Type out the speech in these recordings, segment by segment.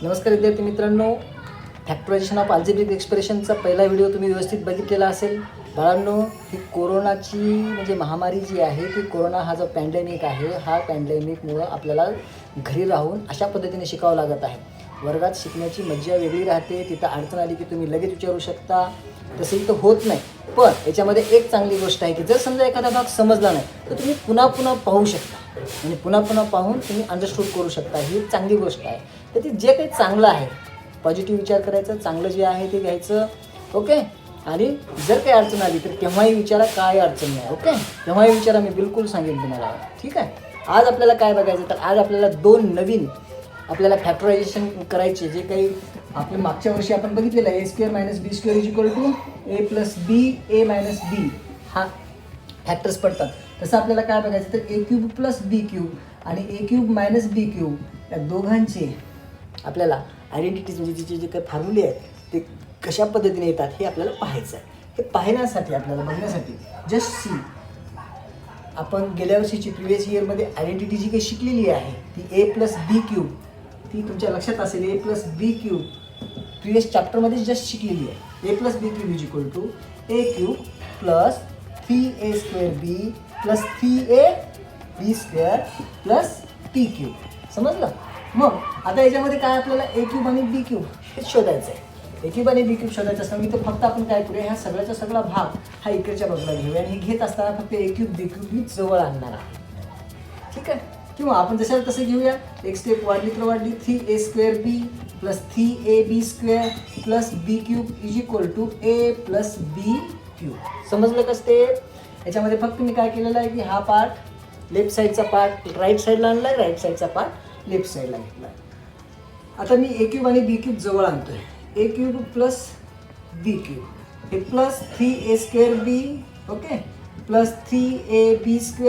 नमस्कार विद्यार्थी मित्रांनो, फॅक्टरायझेशन ऑफ अल्जेब्रिक एक्सप्रेशनचा पहिला व्हिडिओ तुम्ही व्यवस्थित बघितलेला असेल. बाळांनो, ही कोरोनाची म्हणजे महामारी जी आहे ती कोरोना हा जो पॅन्डेमिक आहे, हा पॅन्डेमिकमुळं आपल्याला घरी राहून अशा पद्धतीने शिकावं लागत आहे. वर्गात शिकण्याची मज्जा वेगळी राहते. तिथं अडचण आली की तुम्ही लगेच विचारू शकता, तसं इथं होत नाही. पण याच्यामध्ये एक चांगली गोष्ट आहे की जर समजा एखादा भाग समजला नाही तर तुम्ही पुन्हा पाहू शकता आणि पुन्हा पाहून तुम्ही अंडरस्टूड करू शकता. ही एक चांगली गोष्ट आहे. तर ती जे काही चांगलं आहे, पॉझिटिव्ह विचार करायचं, चांगलं जे आहे ते घ्यायचं. ओके. आणि जर काही अडचण आली तर केव्हाही विचारा, काय अडचण नाही. ओके, केव्हाही विचारा, मी बिलकुल सांगेन तुम्हाला. ठीक आहे. आज आपल्याला काय बघायचं तर आज आपल्याला दोन नवीन आपल्याला फॅक्टरायझेशन करायचे. जे काही आपल्या मागच्या वर्षी आपण बघितलेलं आहे, a² - b² = a + b a - b हा फॅक्टर्स पडतात. तसं आपल्याला काय बघायचं तर a³ + b³ आणि a³ - b³ या दोघांचे आपल्याला आयडेंटिटीज म्हणजे तिचे जे काही फॉर्म्युले आहेत ते कशा पद्धतीने येतात हे आपल्याला पाहायचं आहे. हे पाहण्यासाठी आपल्याला बघण्यासाठी जस्ट सी, आपण गेल्या वर्षीची प्रिव्हियस इयरमध्ये आयडेंटिटी जी काही शिकलेली आहे ती a + b³ ती तुमच्या लक्षात असेल. a + b³ प्रिव्हियस चॅप्टरमध्ये जस्ट शिकलेली आहे. a + b³ = a³ + 3a² + 3ab² + p³ समजलं. मग आता याच्यामध्ये काय आपल्याला a³ आणि b³ हे शोधायचं आहे. a³ आणि b³ शोधायचं असताना इथं फक्त आपण काय करूया, ह्या सगळ्याचा सगळा भाग हा इकडच्या बाजूला घेऊया आणि हे घेत असताना फक्त a³ b³ ही जवळ आणणार आहे. ठीक आहे. किंवा आपण जसं तसं घेऊया, एक स्टेप वाढली तर वाढली, 3a² + 3ab² + b³ = a + b³ समजलं कसं ते. याच्यामध्ये फक्त मी काय केलेलं आहे की हा पार्ट लेफ्ट साईडचा पार्ट राईट साईडला आणला आहे, राईट साईडचा पार्ट लेफ्ट साईडला घेतला आहे. आता मी a³ आणि b³ जवळ आणतो आहे. a³ + b³ हे + 3a²b okay + 3ab² =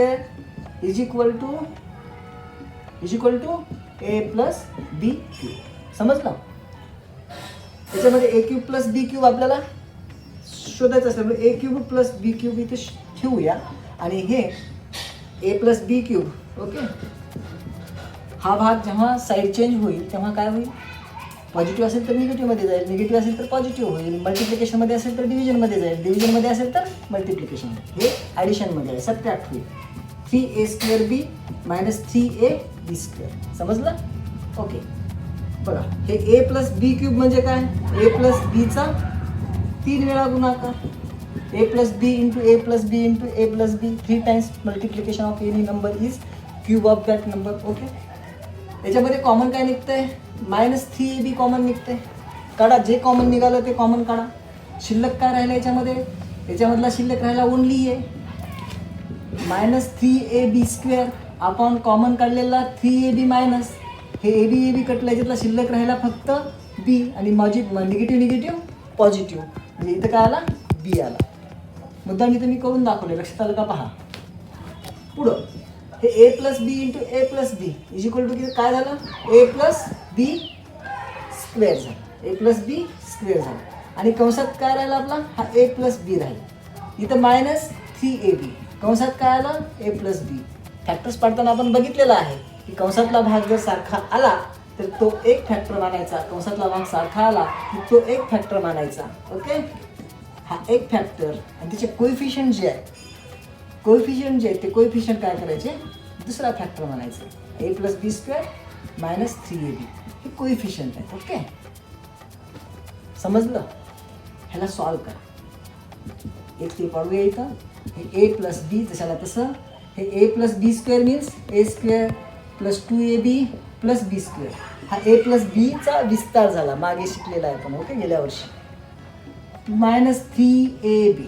a + b³ समजलं. त्याच्यामध्ये a³ + b³ आपल्याला शोधायचं असल्यामुळे a³ + b³ इथे ठेवूया आणि हे a + b³ ओके. हा भाग जेव्हा साईड चेंज होईल तेव्हा काय होईल, पॉझिटिव्ह असेल तर निगेटिव्हमध्ये जाईल, निगेटिव्ह असेल तर पॉझिटिव्ह होईल, मल्टिप्लिकेशनमध्ये असेल तर डिव्हिजनमध्ये जाईल, डिव्हिजनमध्ये असेल तर मल्टिप्लिकेशन, हे ॲडिशनमध्ये आहे, सबट्रॅक्ट होईल. 3a²b - 3ab² समजलं. ओके. बघा, हे a + b³ म्हणजे काय, a + bचा 3 वेळा गुणाकार, a + b × a + b × a + b 3 times multiplication of any number is cube of that number. Okay. याच्यामध्ये कॉमन काय निघतंय, -3ab कॉमन निघतंय. काढा, जे कॉमन निघालं ते कॉमन काढा. शिल्लक काय राहिलं याच्यामध्ये, याच्यामधला शिल्लक राहिला ओनली a -3ab² आपण कॉमन काढलेला 3ab- हे ab कटलं, याच्यातला शिल्लक राहिला फक्त b आणि निगेटिव्ह पॉझिटिव्ह म्हणजे इथं काय आला, b आला. मुद्दा मी तुम्ही करून दाखवले, लक्षात आलं का पहा. पुढं हे a + b × a + b = काय झालं, a + b² झालं, a + b² झालं आणि कंसात काय राहिला आपला, हा a + b राहिला. इथं -3ab कंसात काय आलं, a + b. फॅक्टर्स पाडताना आपण बघितलेलं आहे की कंसातला भाग जर सारखा आला तर तो एक फॅक्टर मानायचा, कंसातला भाग सारखा आला की तो एक फॅक्टर मानायचा. ओके. हा एक फॅक्टर आणि त्याचे कोएफिशियंट जे आहे, ते कोएफिशियंट काय करायचे, दुसरा फॅक्टर म्हणायचं. a + b² - 3ab हे कोएफिशियंट आहे. ओके. समजलं. ह्याला सॉल्व करा. एक स्टेप वाढवूया इथं. हे a + b जशाला तसं, हे a + b² means a² + 2ab + b². हा a + bचा विस्तार झाला, मागे शिकलेला आहे आपण. ओके, गेल्या वर्षी. -3ab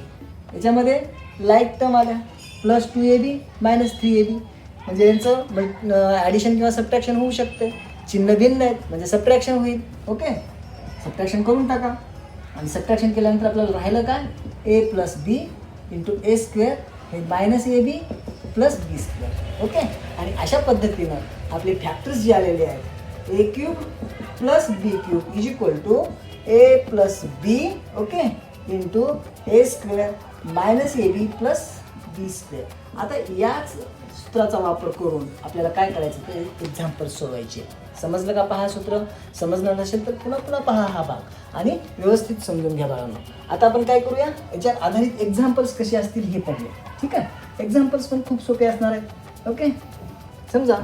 याच्यामध्ये लाईक टर्म आल्या, +2ab - 3ab म्हणजे यांचं ॲडिशन किंवा सबट्रॅक्शन होऊ शकते. चिन्ह भिन्न आहेत म्हणजे सबट्रॅक्शन होईल. ओके. सबट्रॅक्शन करून टाका आणि सबट्रॅक्शन केल्यानंतर आपल्याला राहिलं काय, a + b × a² हे -ab + b². ओके. आणि अशा पद्धतीनं आपले फॅक्टर्स जे आलेले आहेत, a³ + b³ = a + b okay × a² - ab + B square. आता याच सूत्राचा वापर करून आपल्याला काय करायचं ते एक्झाम्पल सोडवायचे. समजलं का पहा सूत्र? समजलं नसेल तर पुन्हा पुन्हा पहा हा भाग आणि व्यवस्थित समजून घ्या बाळांनो. आता आपण काय करूया, याच्यावर आधारित एक्झाम्पल्स कसे असतील हे पाहूया. ठीक आहे, एक्झाम्पल्स पण खूप सोपे असणार आहेत. ओके, समजा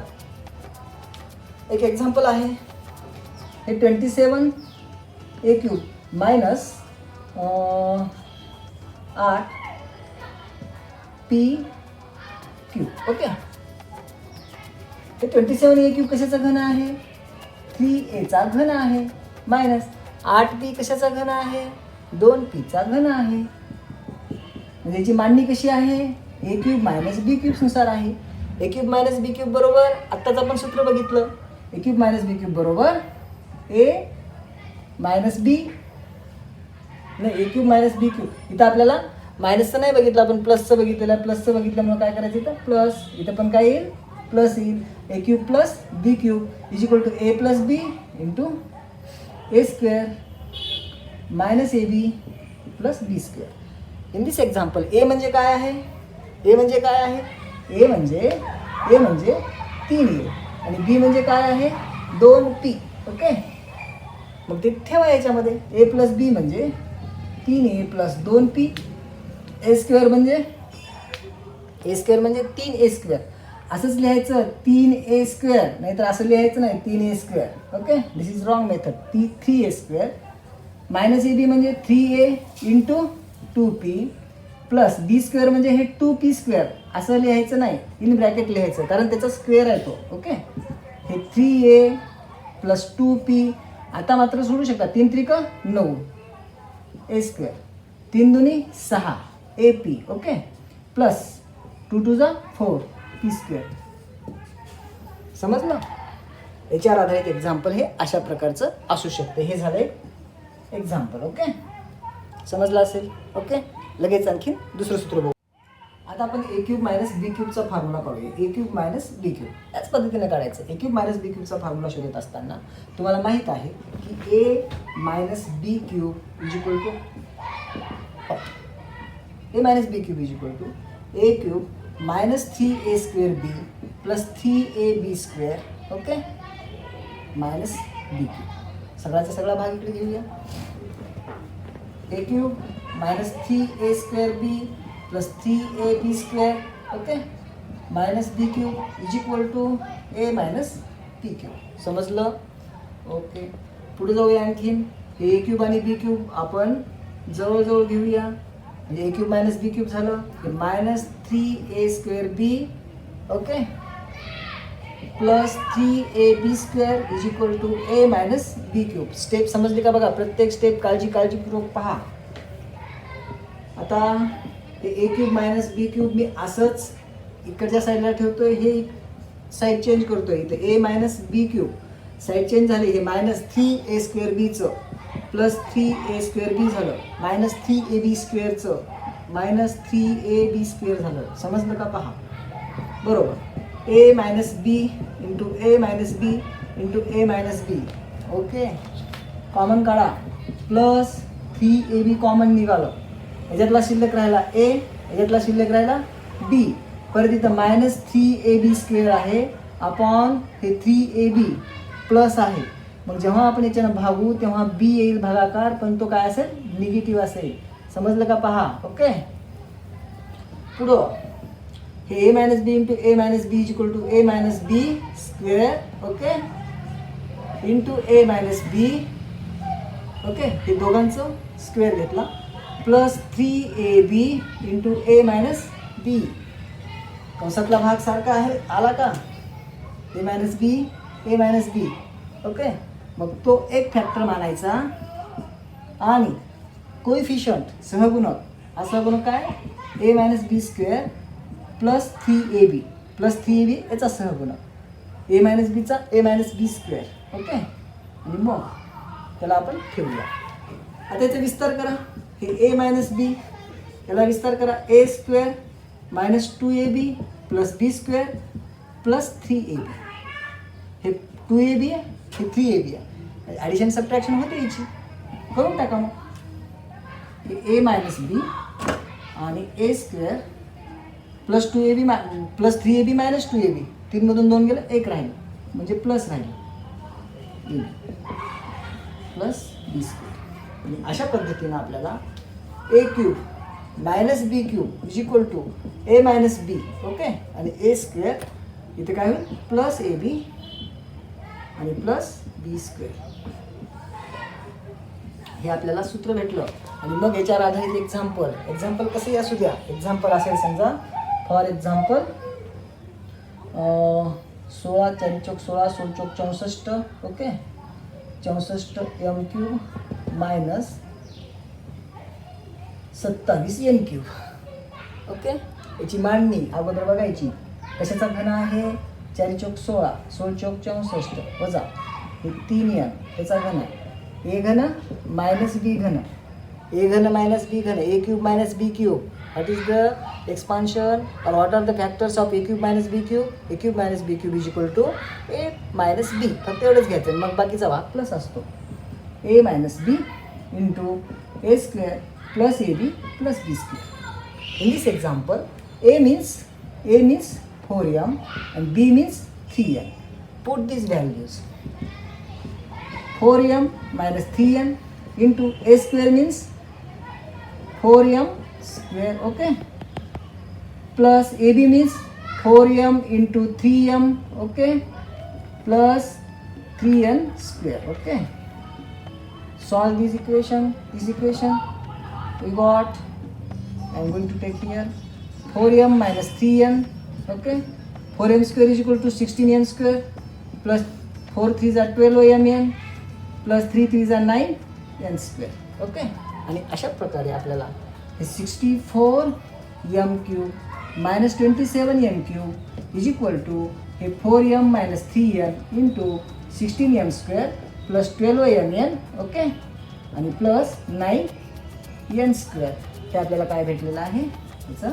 एक एक्झाम्पल आहे, हे 27 a cube minus 8 p cube. Okay, हे 27 ए क्यूब कशाचा घन आहे? 3a चा घन आहे मायनस 8b कशाचा घन आहे? 2p चा घन आहे. म्हणजे याची मांडणी कशी आहे? ए क्यूब मायनस बी क्यूब नुसार आहे. ए क्यूब मायनस बी क्यूब बरोबर आत्ताच आपण सूत्र बघितलं, ए क्यूब मायनस बी क्यूब बरोबर ए मायनस बी, नाही ए क्यूब मायनस बी क्यूब. इथं आपल्याला मायनसचं नाही बघितलं आपण, प्लसचं बघितलेलं आहे. प्लसचं बघितल्यामुळे काय करायचं इथं प्लस, इथं पण काय येईल प्लस येईल. A cube plus b cube is equal to a plus b into a square minus A b plus b square. In this example a म्हणजे काय आहे? ए म्हणजे काय आहे? ए म्हणजे 3a आणि बी म्हणजे काय आहे? 2p. ओके, मग ते ठेवा याच्यामध्ये. ए प्लस बी म्हणजे 3a प्लस 2p. ए स्क्वेअर म्हणजे 3a स्क्वेअर. असंच लिहायचं 3a स्क्वेअर, नाहीतर असं लिहायचं नाही 3a square. Okay, this is wrong method. 3a square minus A B म्हणजे 3a into 2p plus b square म्हणजे हे 2p स्क्वेअर. असं लिहायचं नाही, इन ब्रॅकेट लिहायचं कारण त्याचा स्क्वेअर आहे तो. ओके, हे 3a प्लस 2p. आता मात्र सोडू शकता, 3 त्रिक 9 ए स्क्वेअर, 3 दुनी 6 AP. ओके, प्लस 2 2 जा 4 पी स्क्वेअर. समजलं? याच्यावर आधारित एक्झाम्पल हे अशा प्रकारचं असू शकते. हे झालं एक एक्झाम्पल. ओके, समजलं असेल? ओके, लगेच आणखी दुसरं सूत्र बघू. आता आपण ए क्यूब मायनस बी क्यूबचा फॉर्म्युला काढूया. A cube minus B cube याच पद्धतीने काढायचं. ए क्यूब मायनस बी क्यूबचा फॉर्म्युला शोधत असताना तुम्हाला माहीत आहे की a minus B cube is equal to A minus B cube is equal to a cube minus 3a square b plus 3ab square. Okay, minus B cube. सगळ्याचा सगळा भाग इकडे घेऊया. A cube minus 3a square b plus 3ab square. Okay, minus B cube is equal to A minus B cube. समजलं? Okay, पुढे जाऊया आणखीन. ए cube आणि बी क्यूब आपण जवळजवळ घेऊया. म्हणजे a cube minus B cube झालं की minus 3a square b. Okay, plus 3ab square is equal to A minus B cube. Step समजली का? बघा, प्रत्येक स्टेप काळजीपूर्वक पहा. आता हे a cube minus B cube मी असंच इकडच्या साईडला ठेवतोय, हे साईड चेंज करतोय. इथं a minus B cube side change झाली. हे मायनस 3a स्क्वेअर बीचं प्लस 3a स्क्वेअर बी झालं, minus 3ab स्क्वेअरचं minus 3ab square झालं. समजलं का? पहा बरोबर. ए minus b into a minus b into a minus b. Okay, common काढा. प्लस 3ab कॉमन निघालं. याच्यातला शिल्लक राहिला ए, याच्यातला शिल्लक राहिला बी. परत इथं मायनस 3ab स्क्वेअर आहे अपॉन हे 3ab प्लस आहे. मग जेव्हा आपण याच्यानं भागू तेव्हा बी येईल भागाकार, पण तो काय असेल? निगेटिव्ह असेल. समजलं का? पहा. ओके, पुढं हे a minus b into a minus b is equal to A minus b square. Okay, into a minus b. Okay, हे दोघांचं स्क्वेअर घेतला plus 3ab into a minus b. कंसातला भाग सारखा आहे, आला का? A minus b a minus b. Okay, मग तो एक फॅक्टर मानायचा आणि कोइफिशियंट सहगुणक. सहगुणक काय? A minus b square plus 3ab plus 3ab याचा सहगुणक ए मायनस बीचा a minus b square. Okay, आणि मग त्याला आपण ठेवूया. आता याचा विस्तार करा. हे ए मायनस बी याला विस्तार करा. ए square minus 2ab plus b square plus 3ab. हे 2ab आहे, हे 3ab आहे. ॲडिशन सबट्रॅक्शन होते याची, करून टाका. मग हे ए मायनस बी आणि a square plus 2ab plus 3ab minus 2ab, 3मधून 2 गेलं 1 राहिलं म्हणजे प्लस राहिलं प्लस बी स्क्वेअर. आणि अशा पद्धतीनं आपल्याला a cube minus B cube is equal to A minus b. Okay. आणि ए स्क्वेअर इथे काय होईल प्लस ए बी आणि प्लस बी स्क्वेअर. हे आपल्याला सूत्र भेटलं. आणि मग याच्यावर आधारित एक्झाम्पल कसंही असू द्या. एक्झाम्पल असेल समजा फॉर एक्झाम्पल 16 4 चौक 16 16 चौक 64. Okay. 64 M cube minus 27 N cube. Okay. याची मांडणी अगोदर बघायची. कशाचा घन आहे 4 चौक 16 16 चौक 64 वजा हे 3 एन त्याचा घन आहे. ए घन मायनस बी घन, ए घन मायनस बी घन, a cube minus B cube. What is the expansion or what are the factors of a cube minus B cube. A cube minus B cube is equal to A minus b. फक्त एवढंच घ्यायचं. मग बाकीचा भाग plus असतो. A minus b into a square plus a b plus b square. In this example a means 4m and b means 3m. Put these values. 4m minus 3m into a square means 4m square. Okay. Plus ab means 4m into 3m. Okay. Plus 3n square. Okay. Solve this equation. We got. I am going to take here 4m minus 3n. Okay, 4m square is equal to 16n square plus 4 3s are 12mn plus 3 3s are 9n square. Okay. आणि अशा प्रकारे आपल्याला हे 64m cube minus 27m cube is equal to हे 4m minus 3n into 16m square plus 12mn. Okay. आणि plus 9n square. हे आपल्याला काय भेटलेलं आहे याचं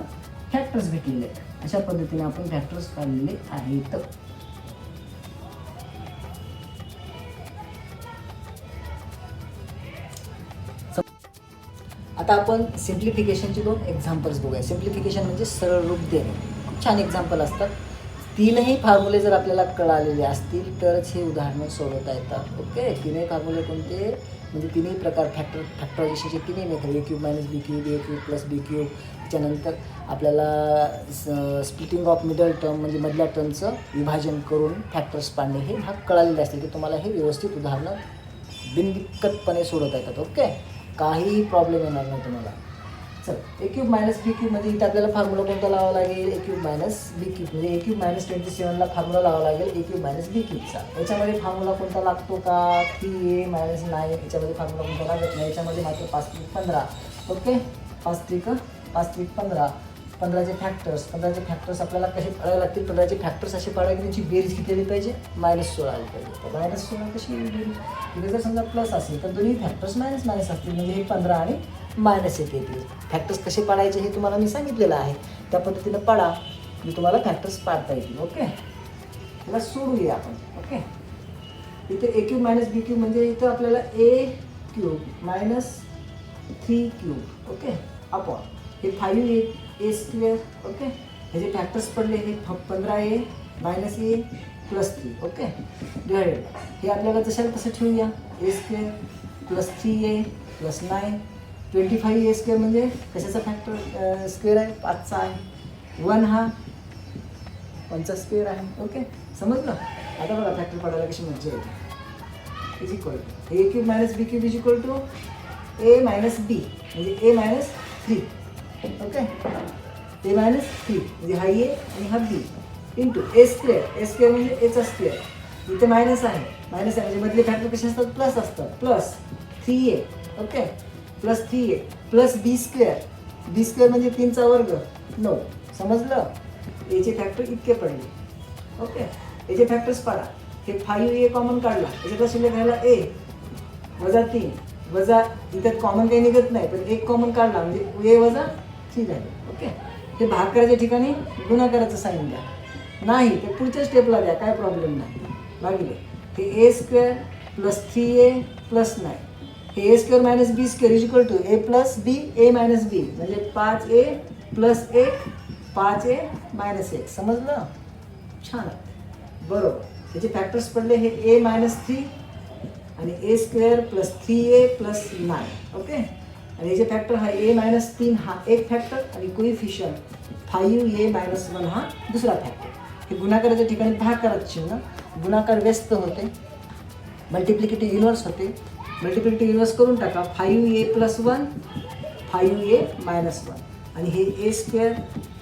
फॅक्टर्स भेटलेले आहेत. अशा पद्धतीने आपण फॅक्टर्स काढलेले आहेत. आता आपण सिम्प्लिफिकेशनचे 2 एक्झाम्पल्स बघूया. सिम्प्लिफिकेशन म्हणजे सरळ रूप देणे. खूप छान एक्झाम्पल असतात. 3ही फॉर्म्युले जर आपल्याला कळालेले असतील तरच हे उदाहरणं सोडवता येतात. ओके. 3ही फॉर्म्युले कोणते म्हणजे 3ही प्रकार फॅक्टरायझेशनचे 3ही method. A cube minus B cube, a cube plus b cube. त्याच्यानंतर आपल्याला स्प्लिटिंग ऑफ मिडल टर्म म्हणजे मधल्या टर्मचं विभाजन करून फॅक्टर्स पाडणे हे भाग कळालेले असतील की तुम्हाला हे व्यवस्थित उदाहरणं बिनदिक्कतपणे सोडवता येतात. ओके. काहीही प्रॉब्लेम येणार नाही तुम्हाला. चल ए क्यूब मायनस बी क्यूब म्हणजे इथं आपल्याला फॉर्म्युला कोणता लावावा लागेल ए क्यूब मायनस बी क्यूब म्हणजे ए क्यूब मायनस 27ला फॉर्म्युला लावावा लागेल ए क्यूब मायनस बी क्यूबचा. याच्यामध्ये फॉर्म्युला कोणता लागतो का 3a मायनस 9. याच्यामध्ये फॉर्म्युला कोणता लागत नाही. याच्यामध्ये मात्र 5 3 15. ओके. 5 3 15. 15चे फॅक्टर्स आपल्याला कसे पाडावे लागतील. 15चे फॅक्टर्स असे पाडावे की त्यांची बेरीज किती आली पाहिजे -16 आली पाहिजे. तर -16 कशी येईल बेरीज. इथे जर समजा प्लस असेल तर दोन्ही फॅक्टर्स मायनस असतील म्हणजे हे 15 आणि -1 येतील. फॅक्टर्स कसे पाडायचे हे तुम्हाला मी सांगितलेलं आहे. त्या पद्धतीनं पाडा मी तुम्हाला फॅक्टर्स पाडता येतील. ओके. त्याला सोडूया आपण. ओके. इथे a cube minus B cube म्हणजे इथं आपल्याला a cube minus 3 cube. Okay. Upon हे 5a ए स्क्वेअर. ओके. ह्याचे फॅक्टर्स पडले हे 15a minus a plus 3. Okay. Divided हे आपल्याला जशाला तसं ठेवूया a square plus 3a plus 9 25a square म्हणजे कशाचा फॅक्टर स्क्वेअर आहे 5चा आहे. 1 हा 5चा स्क्वेअर आहे. ओके. समजलं. आता बघा फॅक्टर पडायला कशी मजा येते. Is equal to a cube minus B cube is equal to A minus b म्हणजे a minus 3. Okay. A minus 3 म्हणजे हा ए आणि हा बी इंटू ए स्क्वेअर म्हणजे एचा स्क्वेअर. इथे मायनस आहे म्हणजे मधले फॅक्टर कसे असतात प्लस असतात. Plus 3a. Okay. Plus 3a plus b square म्हणजे 3चा वर्ग 9. समजलं. एचे फॅक्टर इतके पडले. ओके. याचे फॅक्टर्स पाडा. हे 5a कॉमन काढला याच्यात शिल्लक राहिला ए वजा 3 वजा इथं कॉमन काही निघत नाही पण 1 कॉमन काढला म्हणजे ए वजा 3 झाले. ओके. हे भागाकाराच्या ठिकाणी गुणाकाराचं साईन द्या. नाही ते पुढच्या स्टेपला द्या काय प्रॉब्लेम नाही. भागिले हे a square plus 3a plus 9 हे a square minus b square is equal to a plus b a minus b म्हणजे 5a प्लस 1 5a मायनस 1 समजलं. छान आहे. बरोबर. त्याचे फॅक्टर्स पडले हे a मायनस 3 आणि a square plus 3a plus 9. Okay. आणि याचे फॅक्टर हा a मायनस 3 हा एक फॅक्टर आणि कोइफिशियंट 5a मायनस 1 हा दुसरा फॅक्टर. हे गुणाकाराच्या ठिकाणी भागाकार चिन्ह, गुणाकार व्यस्त होते, मल्टिप्लिकेटिव्ह इन्व्हर्स होते. मल्टिप्लिकेटिव्ह इन्व्हर्स करून टाका. 5a प्लस 1 5a मायनस 1 आणि हे a square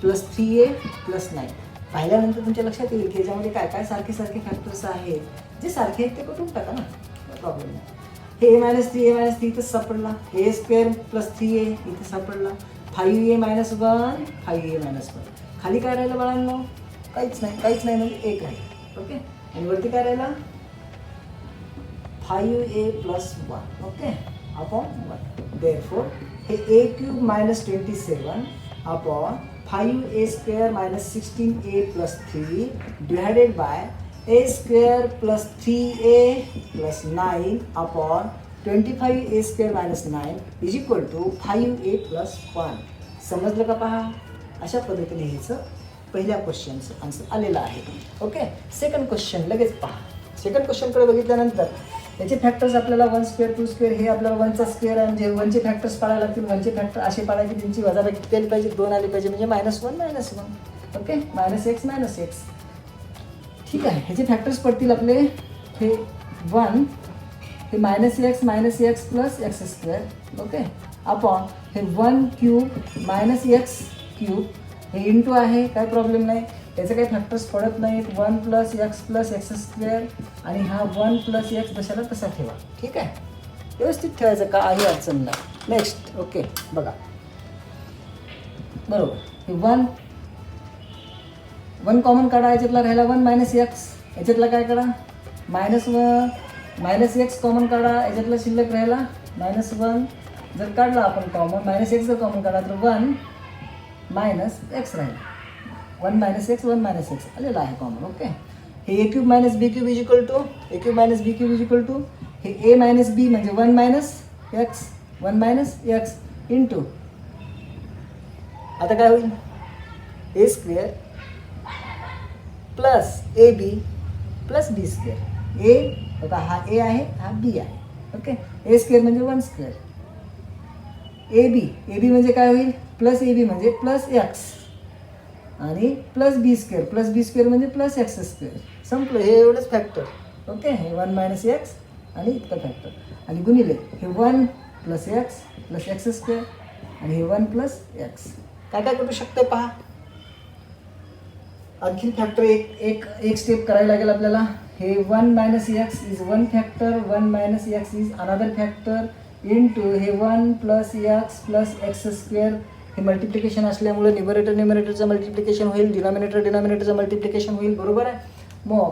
plus 3a plus 9. पाहिल्यानंतर तुमच्या लक्षात येईल की याच्यामध्ये काय काय सारखे सारखे फॅक्टर्स आहेत. जे सारखे आहेत ते कटून टाका ना, प्रॉब्लेम नाही. हे a मायनस 3 इथं सापडला. a स्क्वेअर प्लस 3a इथं सापडला. 5a minus 1 5a minus 1. खाली काय राहिलं बाळांनो? काहीच नाही म्हणजे 1 राहील. ओके. आणि वरती काय राहिला? 5a plus 1. Okay. Upon 1. Therefore हे a cube minus 27 upon 5a square minus 16a plus 3 divided by a square plus 3a plus 9 upon 25a square minus 9 is equal to 5a plus 1. समजलं का? पहा, अशा पद्धतीने ह्याचं पहिल्या क्वेश्चनचं आन्सर आलेलं आहे. ओके. सेकंड क्वेश्चन लगेच पहा. सेकंड क्वेश्चनकडे बघितल्यानंतर याचे फॅक्टर्स आपल्याला 1 स्क्वेअर 2 स्क्वेअर हे आपल्याला 1चा स्क्वेअर आहे म्हणजे 1चे फॅक्टर्स पाडायला लागतील. 1चे फॅक्टर असे पाडायचे त्यांची वजाबाकी किती आली पाहिजे? 2 आली पाहिजे म्हणजे -1 ओके. -x ठीक आहे. ह्याचे फॅक्टर्स पडतील आपले हे 1 हे -x plus x square. Okay. Upon हे 1 क्यूब मायनस एक्स क्यूब हे इंटू आहे, काय प्रॉब्लेम नाही. त्याचे काही फॅक्टर्स पडत नाहीत. 1 प्लस एक्स स्क्वेअर आणि हा 1 प्लस एक्स जशाला तसा ठेवा. ठीक आहे. व्यवस्थित ठेवायचं, का आहे अडचण नाही. नेक्स्ट. ओके. बघा बरोबर. हे 1 कॉमन काढा. याच्यातला राहिला 1 मायनस एक्स. याच्यातला काय काढा? मायनस एक्स कॉमन काढा. याच्यातला शिल्लक राहिला -1. जर काढला आपण कॉमन -x जर कॉमन काढला तर 1 मायनस एक्स राहील. 1 मायनस एक्स आलेला आहे कॉमन. ओके. हे a cube minus b cube is equal to हे a मायनस b म्हणजे 1 मायनस एक्स इंटू आता काय होईल? a square plus ab plus b square. a बघा हा a आहे, हा b आहे. ओके. a स्क्वेअर म्हणजे 1 स्क्वेअर. ab म्हणजे काय होईल? प्लस ab म्हणजे प्लस एक्स आणि प्लस बी स्क्वेअर म्हणजे प्लस एक्स स्क्वेअर. संपलं. हे एवढंच फॅक्टर. ओके. हे 1 मायनस एक्स आणि इतकं फॅक्टर आणि गुणिले हे 1 प्लस एक्स स्क्वेअर आणि हे 1 प्लस एक्स. काय काय करू शकते पहा. आणखी फॅक्टर एक स्टेप करायला लागेल आपल्याला. हे 1 minus x is 1 factor, 1 minus x is another factor into हे 1 प्लस एक्स स्क्वेअर. हे मल्टिप्लिकेशन असल्यामुळे न्यूमरेटरचं मल्टिप्लिकेशन होईल, डिनॉमिनेटरचं मल्टिप्लिकेशन होईल. बरोबर आहे. मग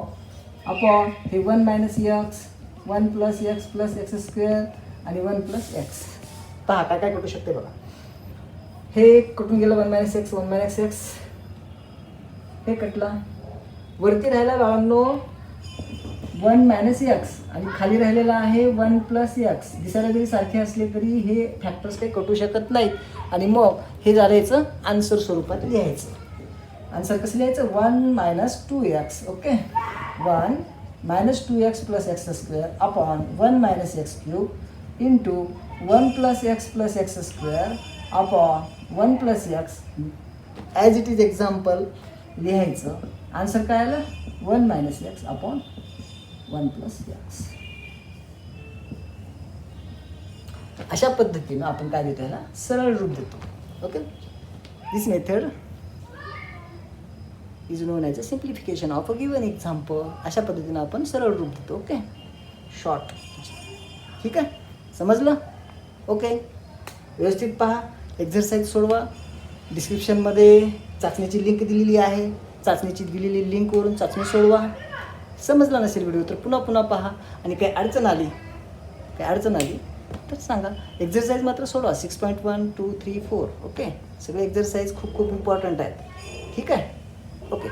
अपॉन हे 1 minus x 1 plus x square आणि 1 प्लस एक्स. पहा काय काय कटू शकते बघा. हे कटून गेलं 1 मायनस एक्स हे कटला. वरती राहिला बाळांनो 1 मायनस एक्स आणि खाली राहिलेला आहे 1 प्लस एक्स. दिसायला जरी सारखे असले तरी हे फॅक्टर्स काही कटू शकत नाहीत. आणि मग हे झाल्याचं आन्सर स्वरूपात लिहायचं. आन्सर कसं लिहायचं? 1 minus 2x. Okay. 1 minus 2x plus x square upon 1 minus x cube into 1 plus x square upon 1 plus x as it is example लिहायचं. आन्सर काय आलं? 1 minus x upon 1 plus x. अशा पद्धतीनं आपण काय देतो याला? सरळ रूप देतो. Okay. This method is non as a simplification of a given example. अशा पद्धतीनं आपण सरळ रूप देतो. ओके. शॉर्ट. ठीक आहे. समजलं? ओके. व्यवस्थित पहा. एक्झरसाईज सोडवा. डिस्क्रिप्शनमध्ये चाचणीची लिंक दिलेली आहे. चाचणीची दिलेली लिंकवरून चाचणी सोडवा. समजला नसेल व्हिडिओ तर पुन्हा पहा. आणि काही अडचण आली तर सांगा. एक्झरसाईज मात्र सोडवा. 6.1 2 3 4. ओके. सगळे एक्झरसाईज खूप इम्पॉर्टंट आहेत. ठीक आहे. ओके.